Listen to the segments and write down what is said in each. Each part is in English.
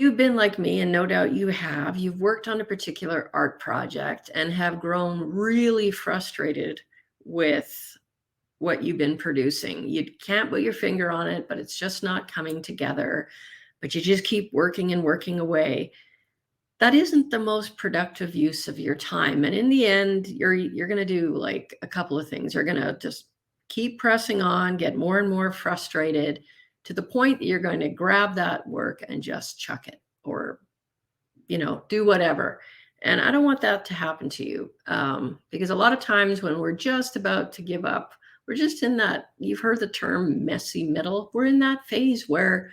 you've been like me, and no doubt you've worked on a particular art project and have grown really frustrated with what you've been producing. You can't put your finger on it, but it's just not coming together. But you just keep working and working away. That isn't the most productive use of your time. And in the end, you're going to do like a couple of things. You're going to just keep pressing on, get more and more frustrated to the point that you're going to grab that work and just chuck it, or do whatever. And I don't want that to happen to you, because a lot of times when we're just about to give up, we're just in that, you've heard the term messy middle. We're in that phase where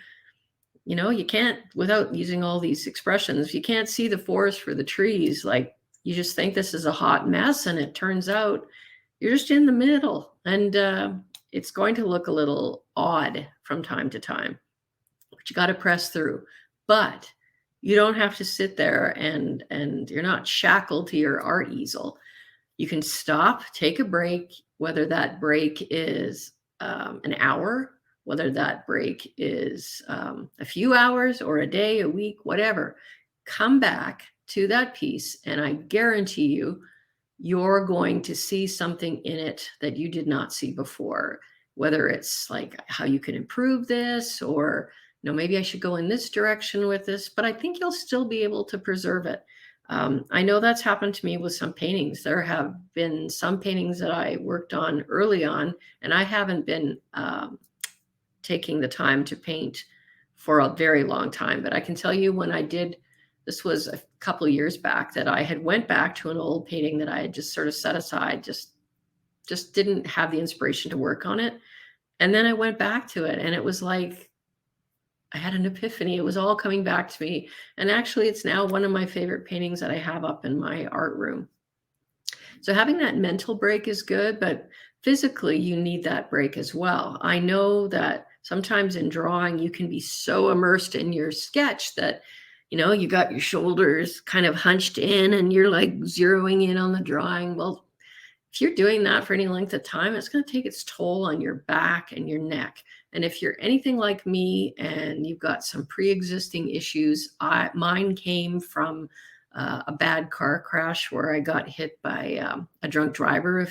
you can't, without using all these expressions, you can't see the forest for the trees. Like, you just think this is a hot mess, and it turns out you're just in the middle, and it's going to look a little odd from time to time, but you got to press through. But you don't have to sit there and you're not shackled to your art easel. You can stop, take a break, whether that break is an hour, whether that break is a few hours or a day, a week, whatever. Come back to that piece, and I guarantee you're going to see something in it that you did not see before, whether it's like how you can improve this, or maybe I should go in this direction with this, but I think you'll still be able to preserve it. I know that's happened to me with some paintings. There have been some paintings that I worked on early on, and I haven't been taking the time to paint for a very long time. But I can tell you, when I did, this was a couple of years back, that I had went back to an old painting that I had just sort of set aside, just didn't have the inspiration to work on it. And then I went back to it, and it was like I had an epiphany. It was all coming back to me. And actually, it's now one of my favorite paintings that I have up in my art room. So having that mental break is good, but physically you need that break as well. I know that sometimes in drawing, you can be so immersed in your sketch that, you got your shoulders kind of hunched in and you're like zeroing in on the drawing. Well, if you're doing that for any length of time, it's going to take its toll on your back and your neck. And if you're anything like me and you've got some pre-existing issues, mine came from a bad car crash where I got hit by a drunk driver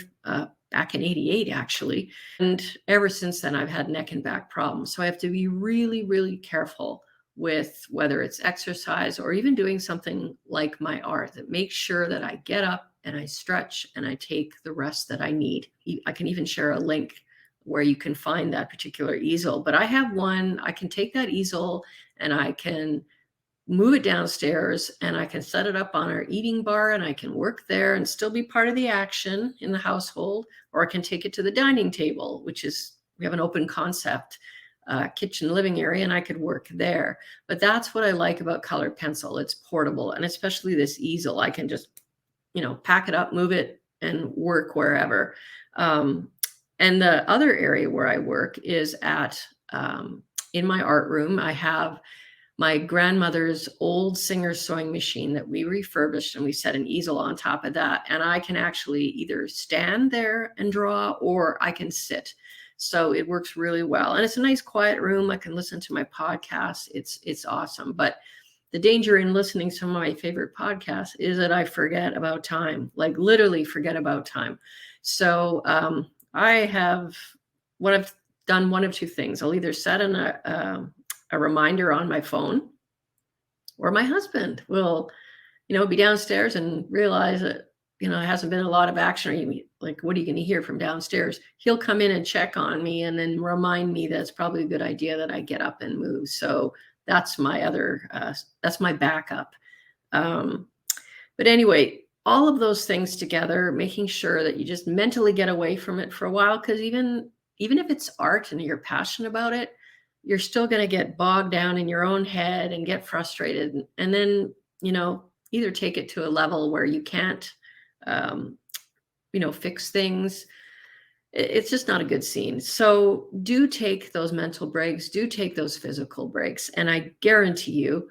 back in '88, actually. And ever since then, I've had neck and back problems. So I have to be really, really careful with whether it's exercise or even doing something like my art, that makes sure that I get up and I stretch and I take the rest that I need. I can even share a link where you can find that particular easel. But I have one, I can take that easel and I can move it downstairs and I can set it up on our eating bar and I can work there and still be part of the action in the household. Or I can take it to the dining table, which is, we have an open concept kitchen living area, and I could work there. But that's what I like about colored pencil. It's portable, and especially this easel, I can just, pack it up, move it, and work wherever. And the other area where I work is at, in my art room, I have my grandmother's old Singer sewing machine that we refurbished, and we set an easel on top of that. And I can actually either stand there and draw, or I can sit. So it works really well. And it's a nice quiet room. I can listen to my podcasts. It's awesome. But the danger in listening to some of my favorite podcasts is that I forget about time, like literally forget about time. So I've done one of two things. I'll either set a reminder on my phone, or my husband will, be downstairs and realize that, it hasn't been a lot of action, or like, what are you going to hear from downstairs? He'll come in and check on me and then remind me that it's probably a good idea that I get up and move. So that's my that's my backup. But anyway, all of those things together, making sure that you just mentally get away from it for a while, because even if it's art and you're passionate about it, you're still going to get bogged down in your own head and get frustrated. And then, either take it to a level where you can't, fix things. It's just not a good scene. So do take those mental breaks, do take those physical breaks. And I guarantee you,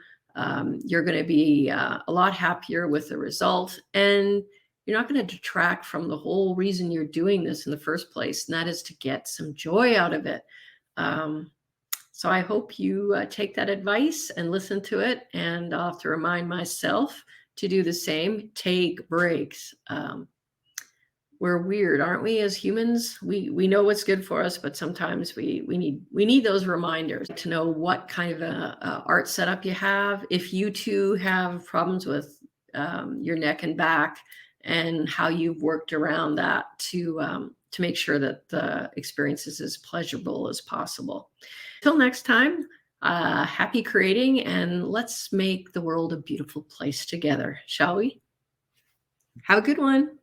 you're going to be a lot happier with the result. And you're not going to detract from the whole reason you're doing this in the first place. And that is to get some joy out of it. So I hope you take that advice and listen to it. And I'll have to remind myself to do the same. Take breaks. We're weird, aren't we? As humans, we know what's good for us, but sometimes we need those reminders to know what kind of a art setup you have. If you too have problems with your neck and back, and how you've worked around that to make sure that the experience is as pleasurable as possible. Till next time, happy creating, and let's make the world a beautiful place together, shall we? Have a good one.